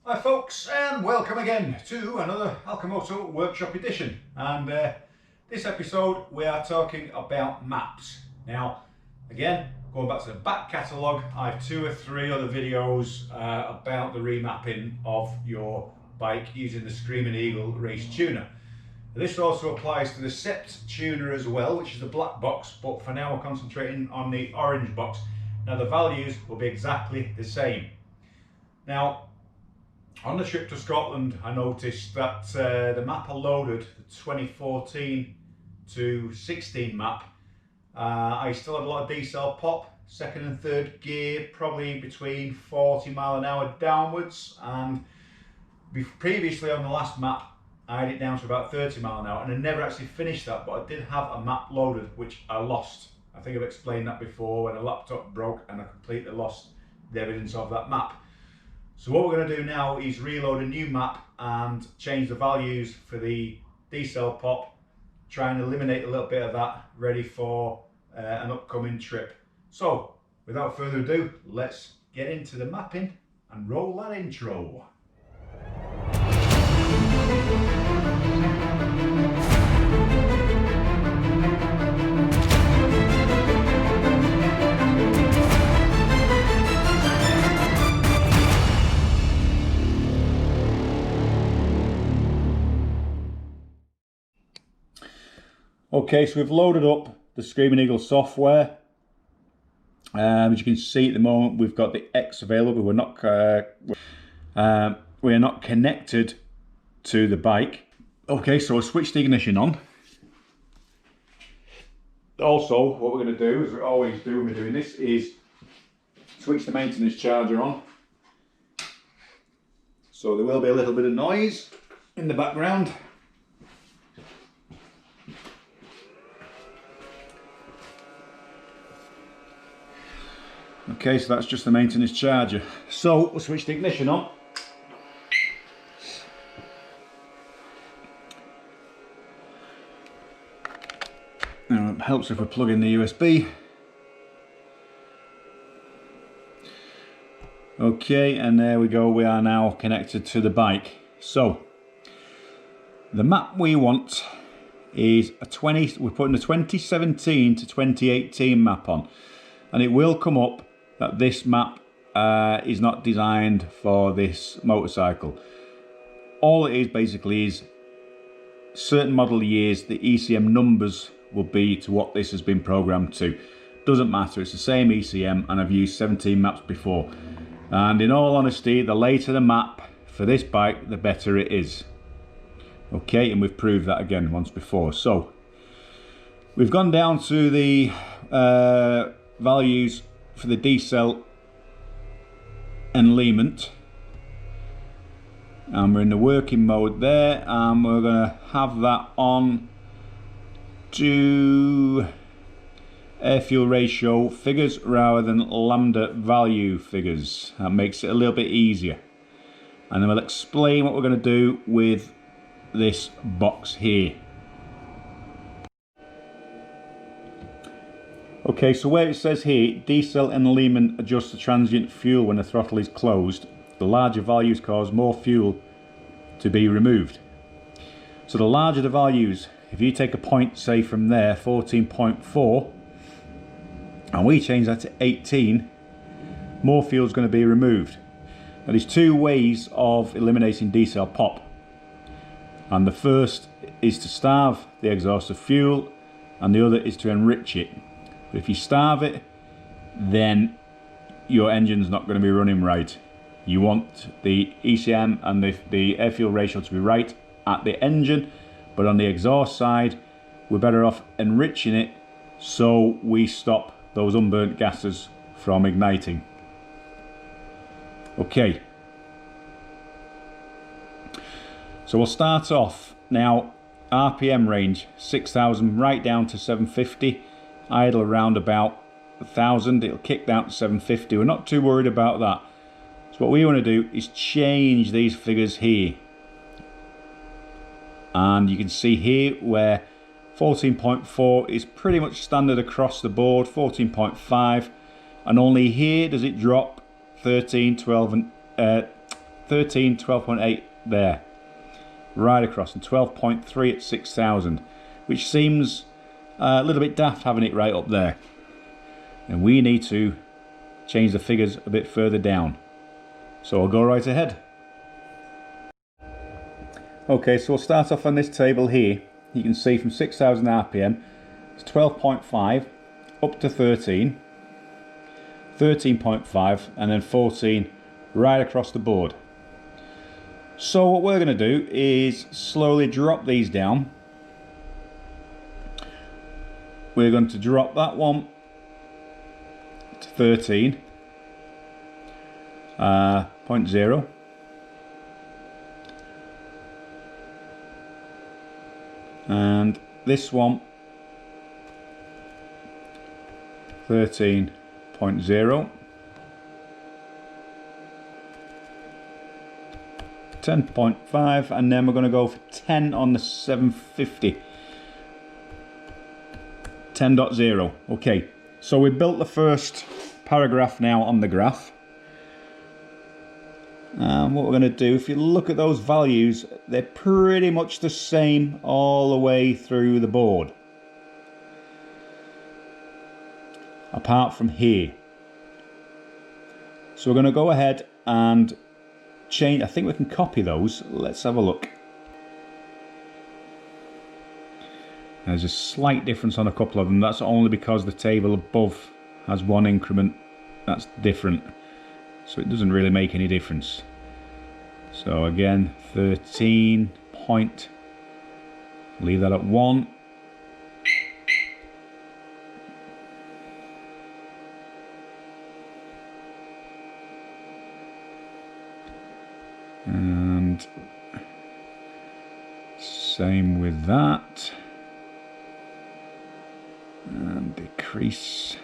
Hi folks, and welcome again to another ALCHEMOTO workshop edition. And this episode we are talking about maps. Now again, going back to the back catalogue, I have 2 or 3 other videos about the remapping of your bike using the Screamin Eagle race tuner. This also applies to the sert tuner as well, which is the black box, but for now we're concentrating on the orange box. Now the values will be exactly the same. Now on the trip to Scotland, I noticed that the map I loaded, the 2014 to 16 map, I still had a lot of decel pop, second and third gear, probably between 40 mile an hour downwards, and previously on the last map I had it down to about 30 mile an hour, and I never actually finished that, but I did have a map loaded which I lost. I think I've explained that before, when a laptop broke and I completely lost the evidence of that map. So what we're going to do now is reload a new map and change the values for the decel pop, try and eliminate a little bit of that, ready for an upcoming trip. So without further ado, let's get into the mapping and roll that intro. Okay, so we've loaded up the Screamin Eagle software. As you can see at the moment, we've got the X available. We are not connected to the bike. Okay, so we'll switch the ignition on. Also, what we're going to do, as we always do when we're doing this, is switch the maintenance charger on. So there will be a little bit of noise in the background. Okay, so that's just the maintenance charger. So we'll switch the ignition on. Now it helps if we plug in the USB. Okay, and there we go, we are now connected to the bike. So the map we want is we're putting a 2017 to 2018 map on, and it will come up that this map is not designed for this motorcycle. All it is basically is certain model years, the ECM numbers will be to what this has been programmed to. Doesn't matter, it's the same ECM, and I've used 17 maps before. And in all honesty, the later the map for this bike, the better it is. Okay, and we've proved that again once before. So we've gone down to the values for the decel enleanment, and we're in the working mode there, and we're going to have that on to air fuel ratio figures rather than lambda value figures. That makes it a little bit easier, and then we'll explain what we're going to do with this box here. Okay, so where it says here, decel enleanment adjusts the transient fuel when the throttle is closed. The larger values cause more fuel to be removed. So the larger the values, if you take a point, say from there, 14.4, and we change that to 18, more fuel is going to be removed. Now there's 2 ways of eliminating decel pop. And the first is to starve the exhaust of fuel, and the other is to enrich it. But if you starve it, then your engine's not going to be running right. You want the ECM and the air fuel ratio to be right at the engine, but on the exhaust side, we're better off enriching it so we stop those unburnt gases from igniting. Okay. So we'll start off now. RPM range 6,000 right down to 750. Idle around about 1,000. It'll kick down to 750. We're not too worried about that. So what we want to do is change these figures here, and you can see here where 14.4 is pretty much standard across the board, 14.5, and only here does it drop 13, 12 and 13, 12.8 there, right across, and 12.3 at 6,000, which seems a little bit daft having it right up there. And we need to change the figures a bit further down. So I'll go right ahead. Okay, so we'll start off on this table here. You can see from 6,000 RPM, it's 12.5 up to 13, 13.5, and then 14 right across the board. So what we're going to do is slowly drop these down. We're going to drop that one to 13.0. And this one 13.0, 10.5, and then we're going to go for 10 on the 750. 10.0. Okay, so we built the first paragraph now on the graph. And what we're going to do, if you look at those values, they're pretty much the same all the way through the board, apart from here. So we're going to go ahead and change. I think we can copy those. Let's have a look. There's a slight difference on a couple of them. That's only because the table above has one increment that's different, so it doesn't really make any difference. So again, 13 point, leave that at 1. And same with that. And decrease.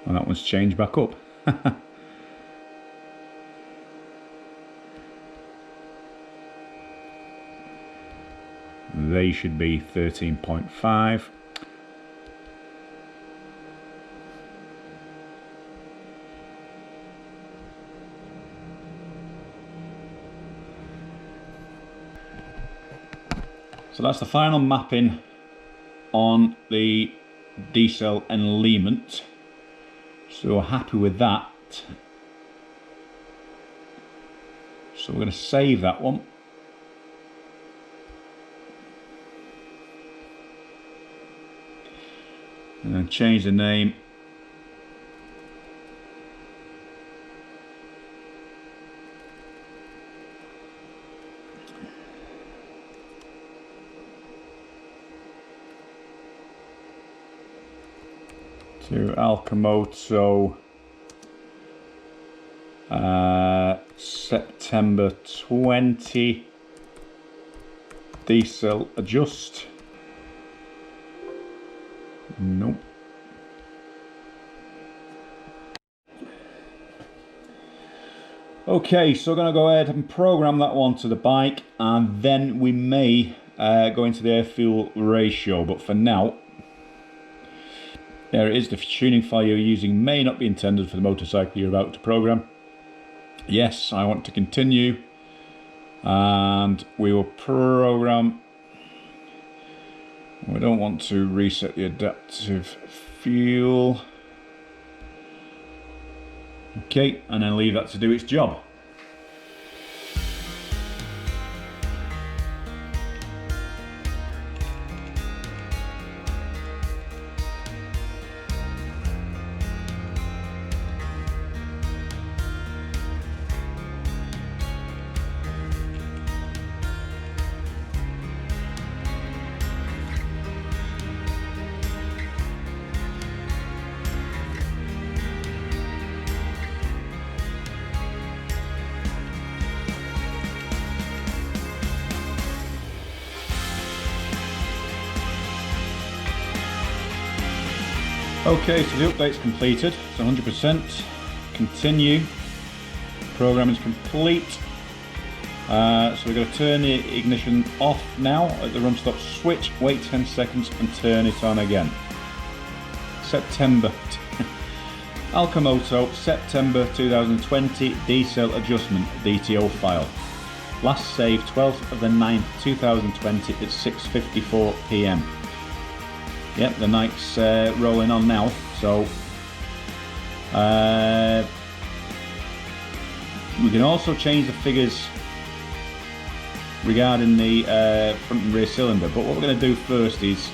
And that one's changed back up. They should be 13.5. So that's the final mapping on the decel enleanment. So we're happy with that. So we're going to save that one. And then change the name. To ALCHEMOTO September 20 decel adjust. Nope. Okay, so we're going to go ahead and program that one to the bike, and then we may go into the air fuel ratio, but for now, there it is. The tuning file you're using may not be intended for the motorcycle you're about to program. Yes, I want to continue, and we will program. We don't want to reset the adaptive fuel. Okay, and then leave that to do its job. Okay, so the update's completed. It's 100%. Continue. Programming's complete. So we're going to turn the ignition off now at the run stop switch, wait 10 seconds and turn it on again. September ALCHEMOTO September 2020 decel adjustment DTO file. Last saved 12th of the 9th 2020 at 6:54 PM. Yep, the night's rolling on now, so we can also change the figures regarding the front and rear cylinder, but what we're going to do first is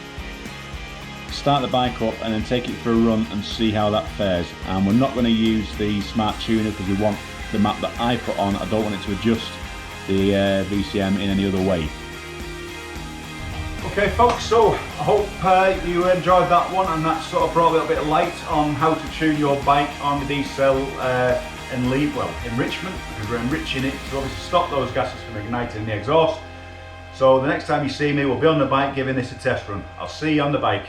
start the bike up and then take it for a run and see how that fares. And we're not going to use the smart tuner because we want the map that I put on. I don't want it to adjust the VCM in any other way. Okay folks, so I hope you enjoyed that one, and that sort of brought a little bit of light on how to tune your bike on the decel enrichment, because we're enriching it to obviously stop those gases from igniting the exhaust. So the next time you see me, we'll be on the bike giving this a test run. I'll see you on the bike.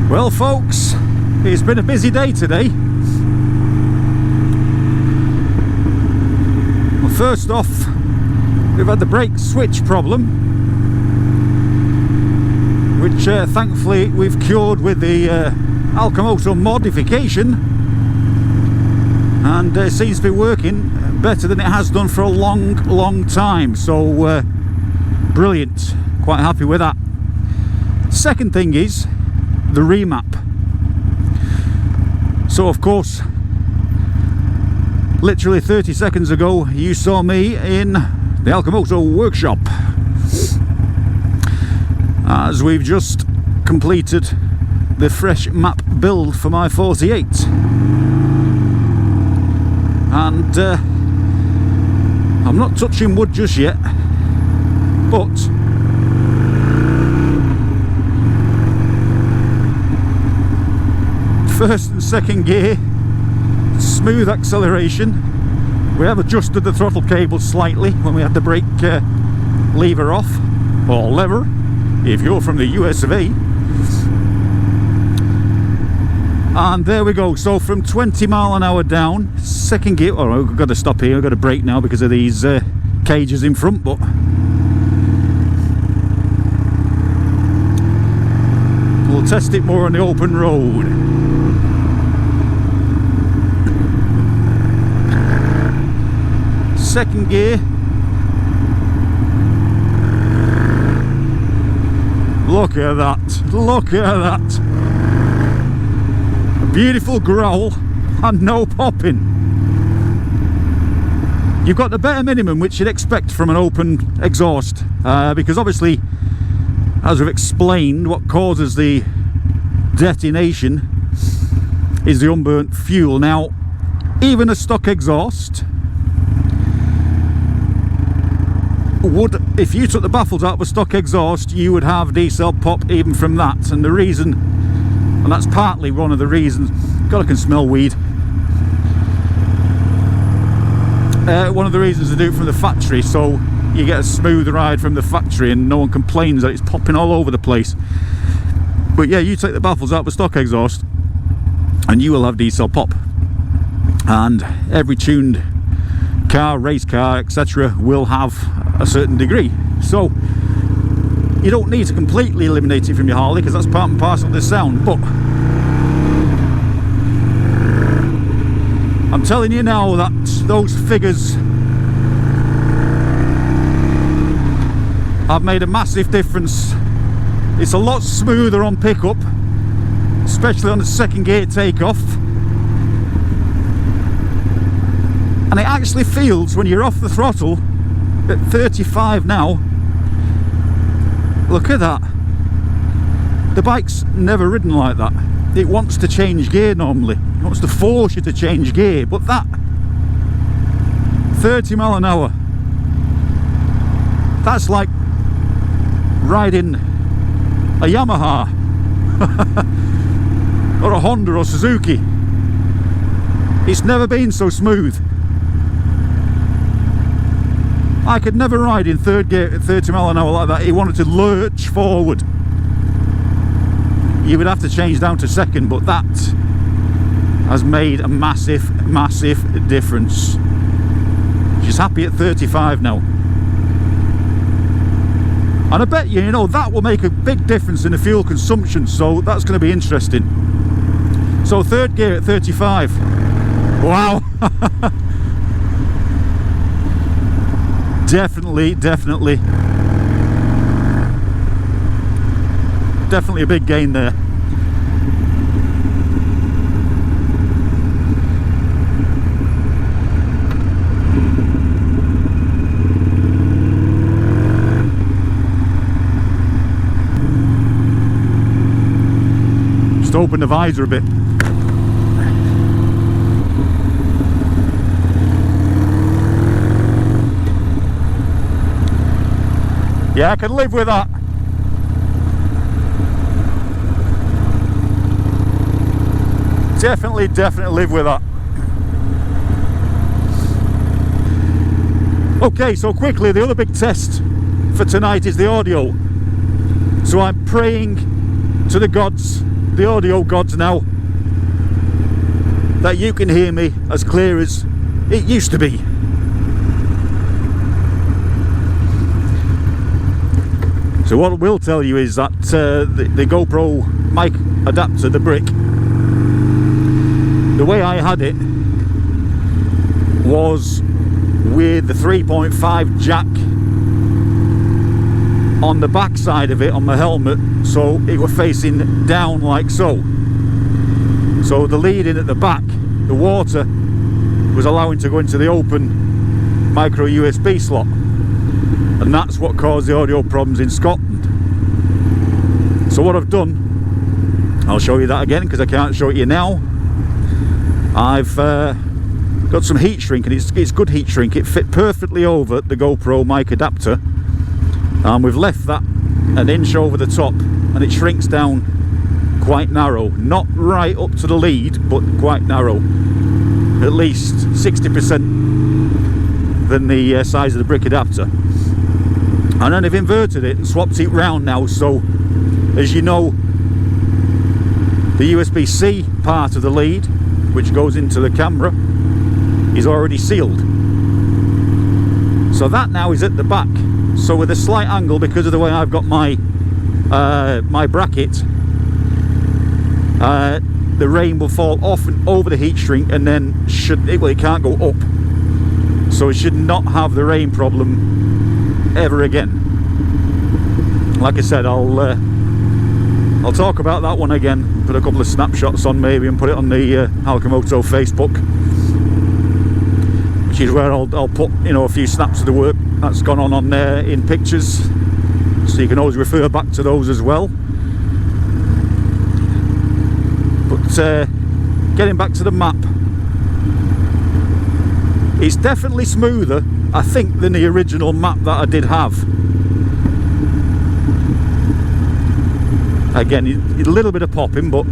Well folks, it's been a busy day today. Well, first off, we've had the brake switch problem, which thankfully we've cured with the ALCHEMOTO modification, and it seems to be working better than it has done for a long time, so brilliant, quite happy with that. Second thing is the remap. So of course, literally 30 seconds ago you saw me in the ALCHEMOTO workshop as we've just completed the fresh map build for my 48, and I'm not touching wood just yet, but first and second gear, smooth acceleration. We have adjusted the throttle cable slightly when we had the brake lever off, or lever if you're from the US of A. And there we go. So from 20 mile an hour down, second gear. Oh, we've got to stop here, we've got to brake now because of these cages in front, but we'll test it more on the open road. Second gear, look at that, look at that, a beautiful growl and no popping. You've got the bare minimum which you'd expect from an open exhaust, because obviously, as we've explained, what causes the detonation is the unburnt fuel. Now, even a stock exhaust would, if you took the baffles out of a stock exhaust, you would have decel pop even from that. And the reason, and that's partly one of the reasons, God, I can smell weed. One of the reasons to do it from the factory, so you get a smooth ride from the factory and no one complains that it's popping all over the place. But yeah, you take the baffles out of a stock exhaust and you will have decel pop, and every tuned car, race car, etc. will have a certain degree. So you don't need to completely eliminate it from your Harley because that's part and parcel of the sound, but I'm telling you now that those figures have made a massive difference. It's a lot smoother on pickup, especially on the second gear takeoff. And it actually feels, when you're off the throttle at 35 now, look at that, the bike's never ridden like that. It wants to change gear normally, it wants to force you to change gear, but that 30 mile an hour, that's like riding a Yamaha or a Honda or Suzuki. It's never been so smooth. I could never ride in third gear at 30 mile an hour like that. It wanted to lurch forward. You would have to change down to second, but that has made a massive, massive difference. She's happy at 35 now. And I bet you, you know, that will make a big difference in the fuel consumption, so that's going to be interesting. So third gear at 35. Wow. Definitely a big gain there. Just open the visor a bit. Yeah, I can live with that. Definitely live with that. Okay, so quickly, the other big test for tonight is the audio. So I'm praying to the gods, the audio gods now, that you can hear me as clear as it used to be. So what I will tell you is that the GoPro mic adapter, the brick, the way I had it was with the 3.5 jack on the back side of it on my helmet, so it was facing down like so. So the lead in at the back, the water was allowing to go into the open micro USB slot, and that's what caused the audio problems in Scotland. So what I've done, I'll show you that again because I can't show it you now. I've got some heat shrink, and it's good heat shrink. It fit perfectly over the GoPro mic adapter, and we've left that an inch over the top, and it shrinks down quite narrow, not right up to the lead, but quite narrow, at least 60% than the size of the brick adapter. And then I've inverted it and swapped it round now, so as you know, the USB-C part of the lead, which goes into the camera, is already sealed. So that now is at the back. So with a slight angle, because of the way I've got my my bracket, the rain will fall off and over the heat shrink, and then it can't go up. So it should not have the rain problem ever again. Like I said, I'll talk about that one again, put a couple of snapshots on maybe, and put it on the ALCHEMOTO Facebook, which is where I'll put, you know, a few snaps of the work that's gone on there in pictures, so you can always refer back to those as well. But getting back to the map, it's definitely smoother, I think, than the original map that I did have. Again, a little bit of popping, but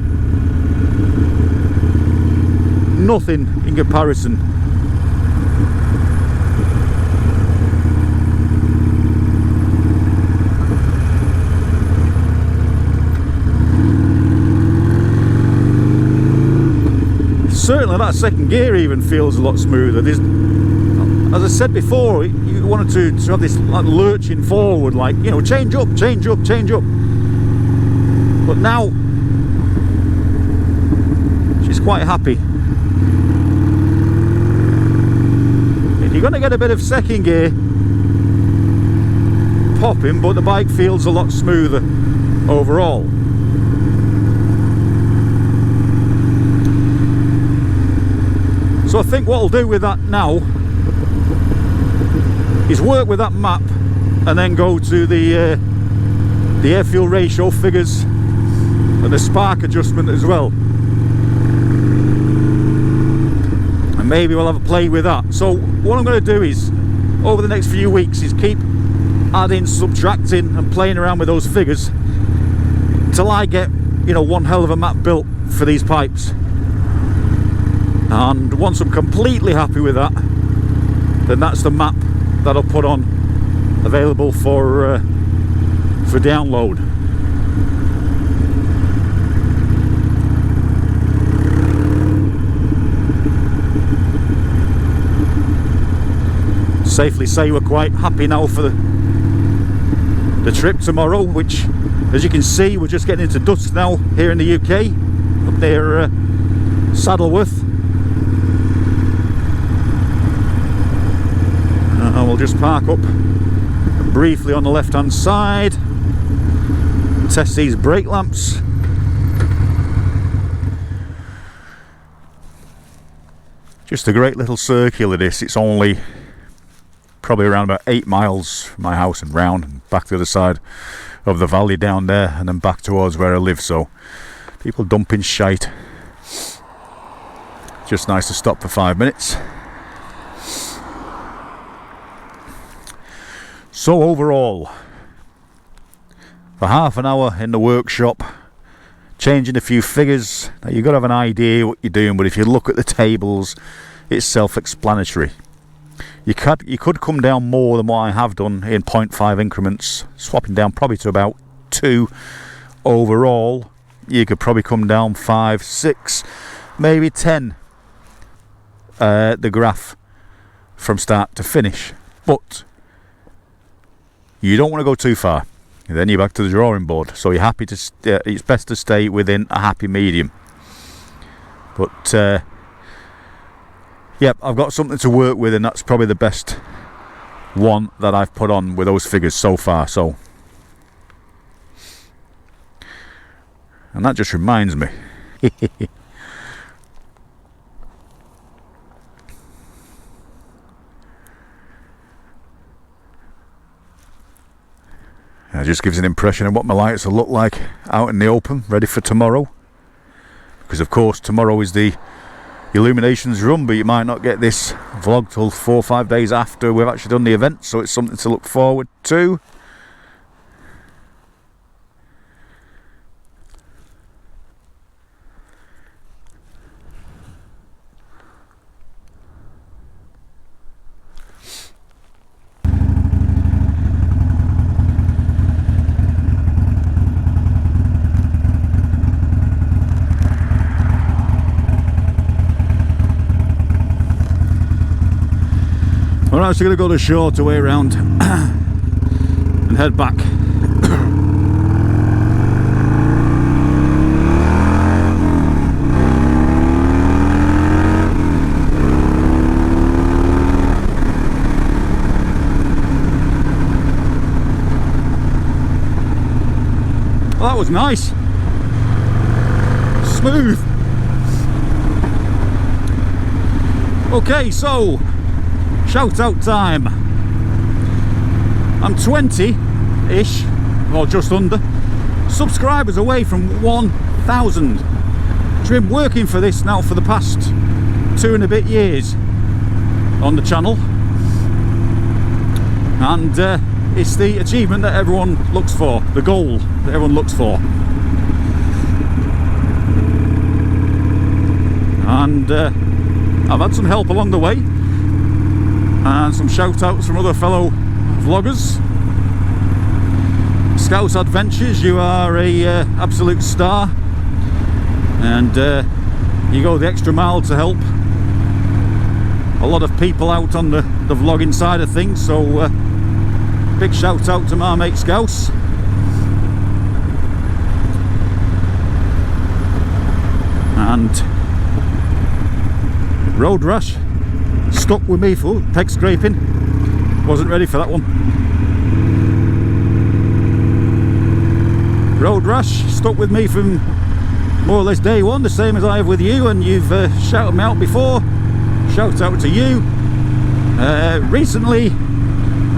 nothing in comparison. Certainly that second gear even feels a lot smoother. There's, as I said before, you wanted to have this like lurching forward, like, you know, change up, change up, change up. But now she's quite happy. You're going to get a bit of second gear popping, but the bike feels a lot smoother overall. So I think what I'll do with that now is work with that map, and then go to the air fuel ratio figures and the spark adjustment as well, and maybe we'll have a play with that. So what I'm going to do is, over the next few weeks, is keep adding, subtracting and playing around with those figures till I get, you know, one hell of a map built for these pipes. And once I'm completely happy with that, then that's the map that I'll put on, available for download. safely say we're quite happy now for the trip tomorrow, which, as you can see, we're just getting into dusk now here in the UK, up near Saddleworth. We'll just park up briefly on the left hand side, test these brake lamps. Just a great little circular this. It's only probably around about 8 miles from my house and round and back to the other side of the valley down there and then back towards where I live, so people dumping shite. Just nice to stop for 5 minutes. So overall, for half an hour in the workshop, changing a few figures. Now you've got to have an idea what you're doing, but if you look at the tables, it's self-explanatory. You could come down more than what I have done in 0.5 increments, swapping down probably to about 2 overall. You could probably come down 5, 6, maybe 10 the graph from start to finish, but you don't want to go too far. Then you're back to the drawing board. So you're happy to. It's best to stay within a happy medium. But yep, I've got something to work with, and that's probably the best one that I've put on with those figures so far. So, and that just reminds me. It just gives an impression of what my lights will look like out in the open, ready for tomorrow. Because of course tomorrow is the illuminations run, but you might not get this vlog till 4 or 5 days after we've actually done the event, so it's something to look forward to. We're actually going to go the shorter way around and head back. Well, that was nice. Smooth. Okay, so shout out time. I'm 20-ish, or just under, subscribers away from 1,000. I've been working for this now for the past 2 and a bit years on the channel, and it's the achievement that everyone looks for, the goal that everyone looks for. And I've had some help along the way, and some shout outs from other fellow vloggers. Scouts Adventures, you are a absolute star, and you go the extra mile to help a lot of people out on the vlogging side of things, so big shout out to my mate Scouts. And Road Rash stuck with me for peg scraping. Wasn't ready for that one. Road Rash stuck with me from more or less day one, the same as I have with you, and you've shouted me out before. Shout out to you. Recently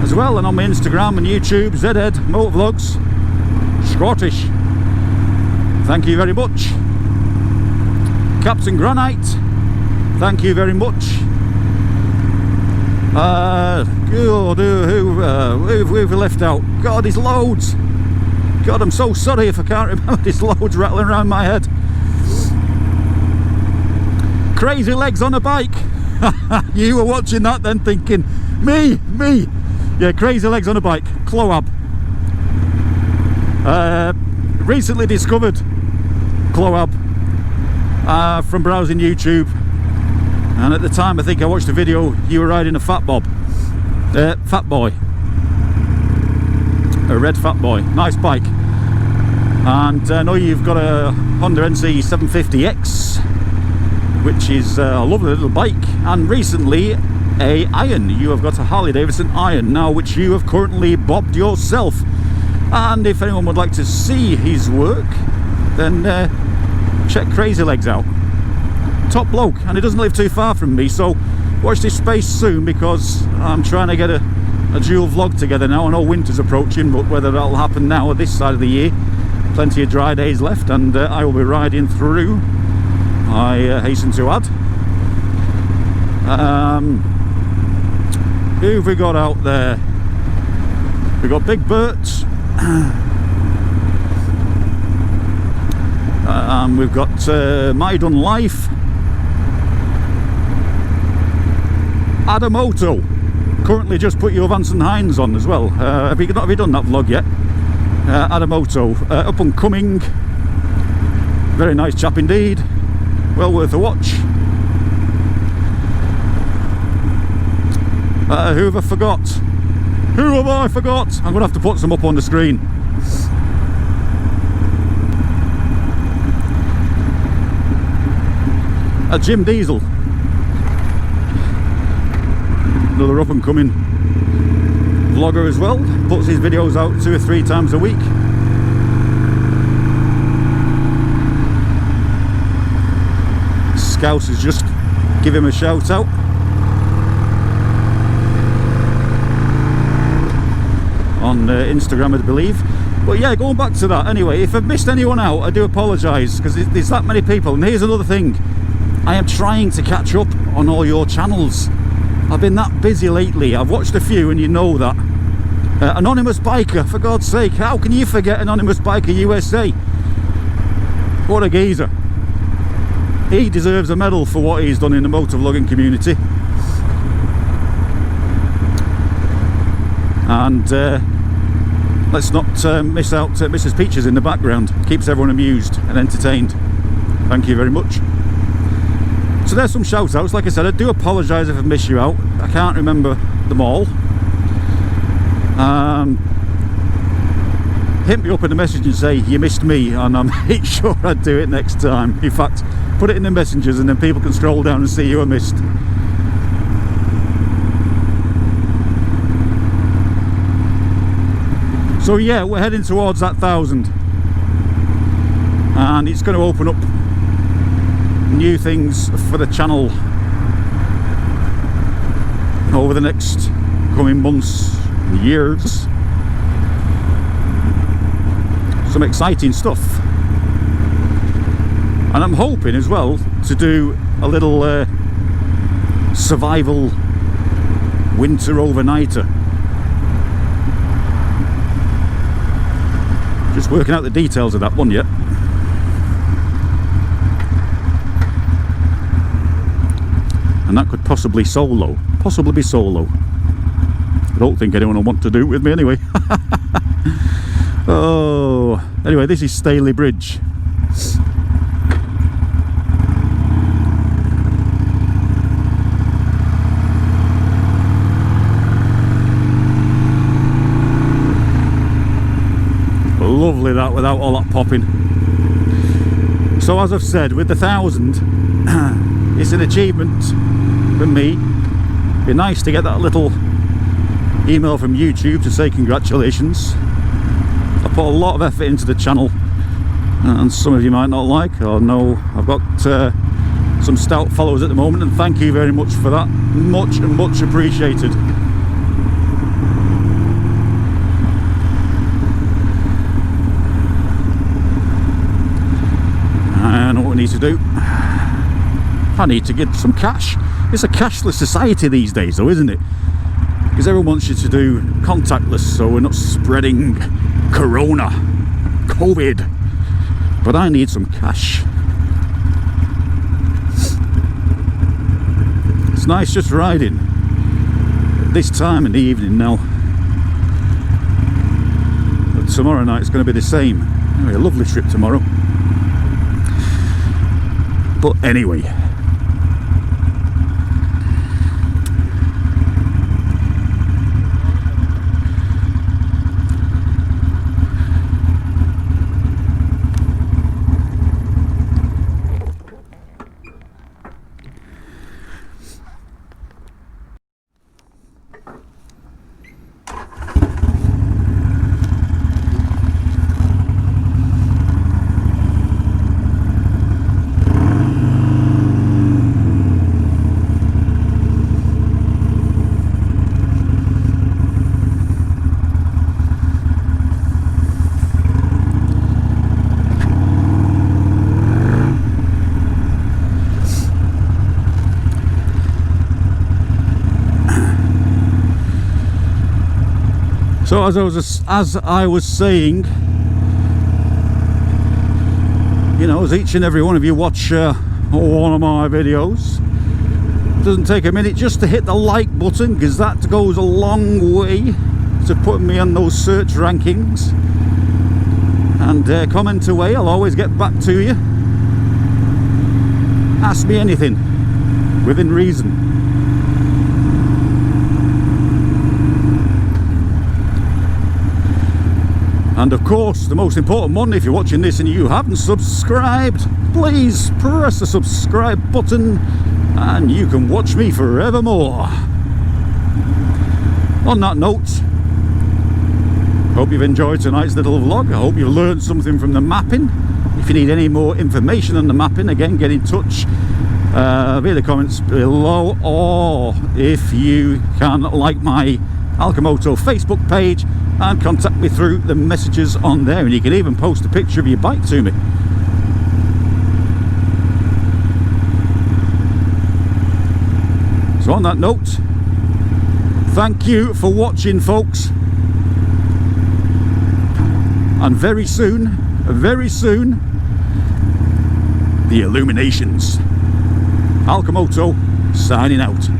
as well, and on my Instagram and YouTube, Zed Motovlogs Scottish. Thank you very much. Captain Granite, thank you very much. Who've we left out? God, there's loads. God, I'm so sorry if I can't remember. There's loads rattling around my head. Crazy Legs on a bike. You were watching that then thinking, me. Yeah, Crazy Legs on a bike, Cloab. Recently discovered Cloab from browsing YouTube. And at the time, I think I watched a video, you were riding a Fat Bob. Fat Boy. A red Fat Boy. Nice bike. And I know you've got a Honda NC 750X, which is a lovely little bike, and recently a Iron. You have got a Harley Davidson Iron now, which you have currently bobbed yourself. And if anyone would like to see his work, then check Crazy Legs out. Top bloke, and he doesn't live too far from me, so watch this space soon, because I'm trying to get a dual vlog together now. I know winter's approaching, but whether that'll happen now or this side of the year, plenty of dry days left, and I will be riding through, I hasten to add. Who have we got out there? We got Big Bert, we've got My Done Life, ALCHEMOTO, currently just put your Vance and Hines on as well. Have you done that vlog yet? ALCHEMOTO, up and coming, very nice chap indeed, well worth a watch. Who have I forgot? Who have I forgot? I'm going to have to put some up on the screen. Jim Diesel, another up and coming vlogger as well, puts his videos out 2 or 3 times a week. Scouse has just give him a shout out. On Instagram, I believe. But yeah, going back to that anyway, if I've missed anyone out, I do apologise, because there's that many people. And here's another thing, I am trying to catch up on all your channels. I've been that busy lately. I've watched a few, and you know that. Anonymous Biker, for God's sake, how can you forget Anonymous Biker USA? What a geezer. He deserves a medal for what he's done in the motovlogging community. And let's not miss out Mrs. Peaches in the background. Keeps everyone amused and entertained. Thank you very much. So there's some shout outs. Like I said, I do apologise if I've missed you out. I can't remember them all. Hit me up in the message and say you missed me, and I'll make sure I do it next time. In fact, put it in the messengers, and then people can scroll down and see who I missed. So yeah, we're heading towards that 1,000, and it's going to open up new things for the channel over the next coming months and years. Some exciting stuff, and I'm hoping as well to do a little survival winter overnighter. Just working out the details of that one yet. And that could possibly be solo. I don't think anyone will want to do it with me anyway. Oh, anyway, this is Staley Bridge. Lovely that, without all that popping. So as I've said, with the 1,000, it's an achievement for me. It'd be nice to get that little email from YouTube to say congratulations. I put a lot of effort into the channel, and some of you might not like or know. I've got some stout followers at the moment, and thank you very much for that. Much and much appreciated. I know what we need to do. I need to get some cash. It's a cashless society these days though, isn't it? Because everyone wants you to do contactless, so we're not spreading Corona, COVID. But I need some cash. It's nice just riding at this time in the evening now. But tomorrow night it's going to be the same. Anyway, a lovely trip tomorrow. But anyway, So as I was saying, you know, as each and every one of you watch one of my videos, it doesn't take a minute just to hit the like button, because that goes a long way to putting me on those search rankings. And comment away, I'll always get back to you. Ask me anything within reason. And of course, the most important one, if you're watching this and you haven't subscribed, please press the subscribe button and you can watch me forevermore. On that note, hope you've enjoyed tonight's little vlog. I hope you've learned something from the mapping. If you need any more information on the mapping, again, get in touch via the comments below, or if you can, like my ALCHEMOTO Facebook page and contact me through the messages on there, and you can even post a picture of your bike to me. So on that note, thank you for watching, folks, and very soon, the illuminations. ALCHEMOTO signing out.